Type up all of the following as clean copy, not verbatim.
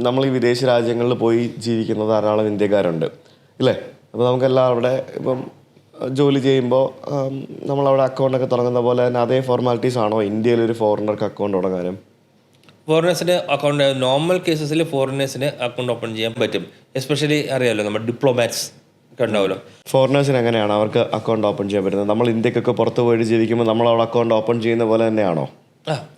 നമ്മൾ ഈ വിദേശ രാജ്യങ്ങളിൽ പോയി ജീവിക്കുന്ന ധാരാളം ഇന്ത്യക്കാരുണ്ട് ഇല്ലേ? അപ്പോൾ നമുക്കെല്ലാം അവിടെ ഇപ്പം ജോലി ചെയ്യുമ്പോൾ നമ്മളവിടെ അക്കൗണ്ടൊക്കെ തുടങ്ങുന്ന പോലെ തന്നെ അതേ ഫോർമാലിറ്റീസ് ആണോ ഇന്ത്യയിലൊരു ഫോറിനർക്ക് അക്കൗണ്ട് തുടങ്ങാനും? ഫോറിനേഴ്സിന് അക്കൗണ്ട് നോർമൽ കേസസിൽ ഫോറിനേഴ്സിന് അക്കൗണ്ട് ഓപ്പൺ ചെയ്യാൻ പറ്റും. എസ്പെഷ്യലി അറിയാമല്ലോ, നമ്മുടെ ഡിപ്ലോമാറ്റ്സ് ഒക്കെ ഉണ്ടാവുമല്ലോ. ഫോറിനേഴ്സിന് എങ്ങനെയാണ് അവർക്ക് അക്കൗണ്ട് ഓപ്പൺ ചെയ്യാൻ പറ്റുന്നത്? നമ്മൾ ഇന്ത്യക്കൊക്കെ പുറത്ത് പോയിട്ട് ജീവിക്കുമ്പോൾ നമ്മൾ അവിടെ അക്കൗണ്ട് ഓപ്പൺ ചെയ്യുന്ന പോലെ തന്നെയാണോ?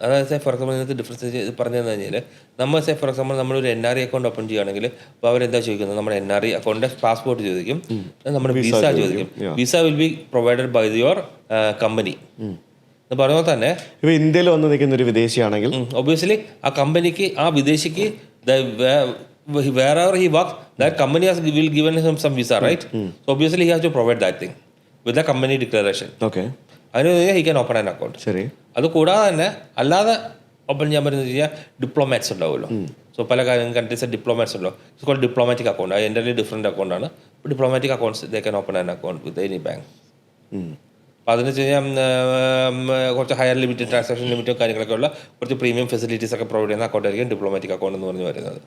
അതായത് ഫോർ എക്സാമ്പിൾ ഇതിനകത്ത് ഡിഫറൻസ് പറഞ്ഞു തന്നു കഴിഞ്ഞാൽ, നമ്മൾ ഫോർ എക്സാമ്പിൾ നമ്മളൊരു NRI അക്കൗണ്ട് ഓപ്പൺ ചെയ്യുകയാണെങ്കിൽ അപ്പോൾ അവരെന്താ ചോദിക്കുന്നത്? നമ്മുടെ NRI അക്കൗണ്ടിൻ്റെ പാസ്പോർട്ട് ചോദിക്കും, നമ്മുടെ വിസ ചോദിക്കും. Visa will be provided by your company എന്ന് പറയുമ്പോൾ തന്നെ ഇപ്പോൾ ഇന്ത്യയിൽ വന്ന് നിൽക്കുന്ന ഒരു വിദേശിയാണെങ്കിൽ ഒബ്വിയസ്ലി ആ കമ്പനിക്ക്, ആ വിദേശിക്ക് wherever he works, that company will given him some visa, right? So obviously he has to provide that thing with the company declaration. Okay, അതിന് he can open an account. ശരി. അത് കൂടാതെ തന്നെ അല്ലാതെ ഓപ്പൺ ചെയ്യാൻ പറ്റുന്ന വെച്ച് കഴിഞ്ഞാൽ ഡിപ്ലോമാറ്റ്സ് ഉണ്ടാവുമല്ലോ. സോ പല കൺട്രീസ് ഡിപ്ലോമാറ്റ്സ് ഉണ്ടോ, ഇറ്റ്സ് കോൾഡ് ഡിപ്ലോമാറ്റിക് അക്കൗണ്ട്. അത് എൻ്റെ ഡിഫറെൻറ്റ് അക്കൗണ്ടാണ്. Diplomatic accounts they can open an account with any bank. അപ്പോൾ അതിന് വെച്ച് കഴിഞ്ഞാൽ കുറച്ച് ഹയർ ലിമിറ്റ്, ട്രാൻസാക്ഷൻ ലിമിറ്റും കാര്യങ്ങളൊക്കെ ഉള്ള കുറച്ച് പ്രീമിയം ഫെസിലിറ്റീസ് ഒക്കെ പ്രൊവൈഡ് ചെയ്യുന്ന അക്കൗണ്ട് ആയിരിക്കും ഡിപ്ലോമാറ്റിക് അക്കൗണ്ട് എന്ന് പറഞ്ഞ് വരുന്നത്.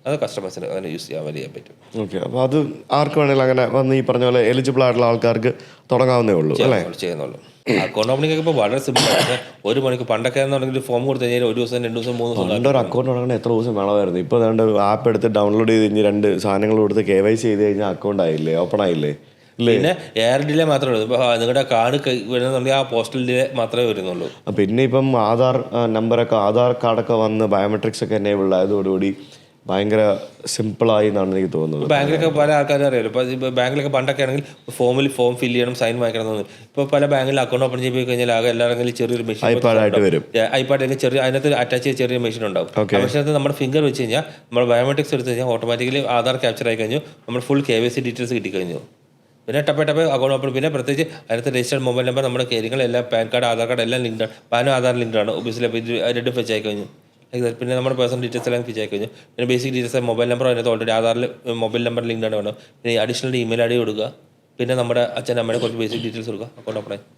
അത് കസ്റ്റമേഴ്സിന് അങ്ങനെ യൂസ് ചെയ്യാൻ പറ്റും. ഓക്കെ, അപ്പോൾ അത് ആർക്ക് വേണമെങ്കിലും അങ്ങനെ വന്ന് ഈ പറഞ്ഞ പോലെ എലിജിബിൾ ആയിട്ടുള്ള ആൾക്കാർക്ക് തുടങ്ങാവുന്നേ ഉള്ളൂ അല്ലേ? ചെയ്യുന്നുള്ളൂ. അക്കൗണ്ട് ഓപ്പണിംഗ് ഒക്കെ ഇപ്പോൾ വളരെ സിമ്പിൾ ആണ്. ഒരു മണിക്ക് പണ്ടൊക്കെ എന്നുണ്ടെങ്കിൽ ഫോം കൊടുത്തു കഴിഞ്ഞാൽ ഒരു ദിവസം 2 ദിവസം 3 ദിവസം ഒരു അക്കൗണ്ട് തുടങ്ങണേ എത്ര ദിവസം വേണമായിരുന്നു. ഇപ്പോൾ അതുകൊണ്ട് ആപ്പ് എടുത്ത് ഡൗൺലോഡ് ചെയ്ത് കഴിഞ്ഞ് 2 സാധനങ്ങൾ കൊടുത്ത് KYC ചെയ്ത് കഴിഞ്ഞാൽ അക്കൗണ്ട് ആയില്ലേ, ഓപ്പൺ ആയില്ലേ? പിന്നെ എയർ ഡിലേ മാത്രമേ ഉള്ളൂ. ഇപ്പോൾ നിങ്ങളുടെ കാർഡ് വരുന്നുണ്ടെങ്കിൽ ആ പോസ്റ്റൽ ഡിലേ മാത്രമേ വരുന്നുള്ളൂ. പിന്നെ ഇപ്പം ആധാർ കാർഡൊക്കെ വന്ന് ബയോമെട്രിക്സ് ഒക്കെ എനേബിൾഡ് ആയതോടുകൂടി ഭയങ്കര സിമ്പിളായി എന്നാണ് എനിക്ക് തോന്നുന്നത്. ബാങ്കിലൊക്കെ പല ആൾക്കാരും അറിയാലോ. ഇപ്പോൾ ബാങ്കിലൊക്കെ പണ്ടൊക്കെ ആണെങ്കിൽ ഫോം ഫില്ല് ചെയ്യണം, സൈൻ വാങ്ങിക്കണം എന്ന്. ഇപ്പോൾ പല ബാങ്കിൽ അക്കൗണ്ട് ഓപ്പൺ ചെയ്ത് കഴിഞ്ഞാൽ ആകെ എല്ലാവരും ചെറിയൊരു മെഷീൻ ഐപാഡ് വരും. ഐപാഡ് ചെറിയ അതിനകത്ത് അറ്റാച്ച് ചെയ്ത ചെറിയ മെഷീൻ ഉണ്ടാവും. ആ മെഷീനകത്ത് നമ്മുടെ ഫിംഗർ വെച്ച് കഴിഞ്ഞാൽ നമ്മൾ ബയോമെട്രിക്സ് എടുത്ത് കഴിഞ്ഞാൽ ഓട്ടോമാറ്റിക്കലി ആധാർ ക്യാപ്ചർ ആയി കഴിഞ്ഞു, നമ്മൾ ഫുൾ KYC ഡീറ്റെയിൽസ് കിട്ടിക്കഴിഞ്ഞു. പിന്നെ ടപ്പേ അക്കൗണ്ട് ഓപ്പൺ. പിന്നെ പ്രത്യേകിച്ച് അതിനകത്ത് രജിസ്റ്റർഡ് മൊബൈൽ നമ്പർ, നമ്മുടെ കാര്യങ്ങളെല്ലാം പാൻ കാർഡ്, ആധാർ കാർഡ് എല്ലാം ലിങ്ക്ഡ് ആണ്. പാനും ആധാർ ലിങ്ക്ഡ് ആണ്. ഒബ്വിയസ്ലി രണ്ടും ഫെച്ച് ആയി കഴിഞ്ഞു. പിന്നെ നമ്മുടെ പേഴ്സണൽ ഡീറ്റെയിൽസ് എല്ലാം ഫിച്ച് ആയി കഴിഞ്ഞു. പിന്നെ ബേസിക് ഡീറ്റെയിൽസ് മൊബൈൽ നമ്പർ അതിനകത്ത് ഓൾറെഡി ആധാറിൽ മൊബൈൽ നമ്പർ ലിങ്ക്ഡ് ആണ് വേണം. പിന്നെ അഡീഷണൽ ഇമെയിൽ ID കൊടുക്കുക. പിന്നെ നമ്മുടെ അച്ഛൻ അമ്മയുടെ കുറച്ച് ബേസിക് ഡീറ്റെയിൽസ് കൊടുക്കുക, അക്കൗണ്ട് ഓപ്പൺ ആയി.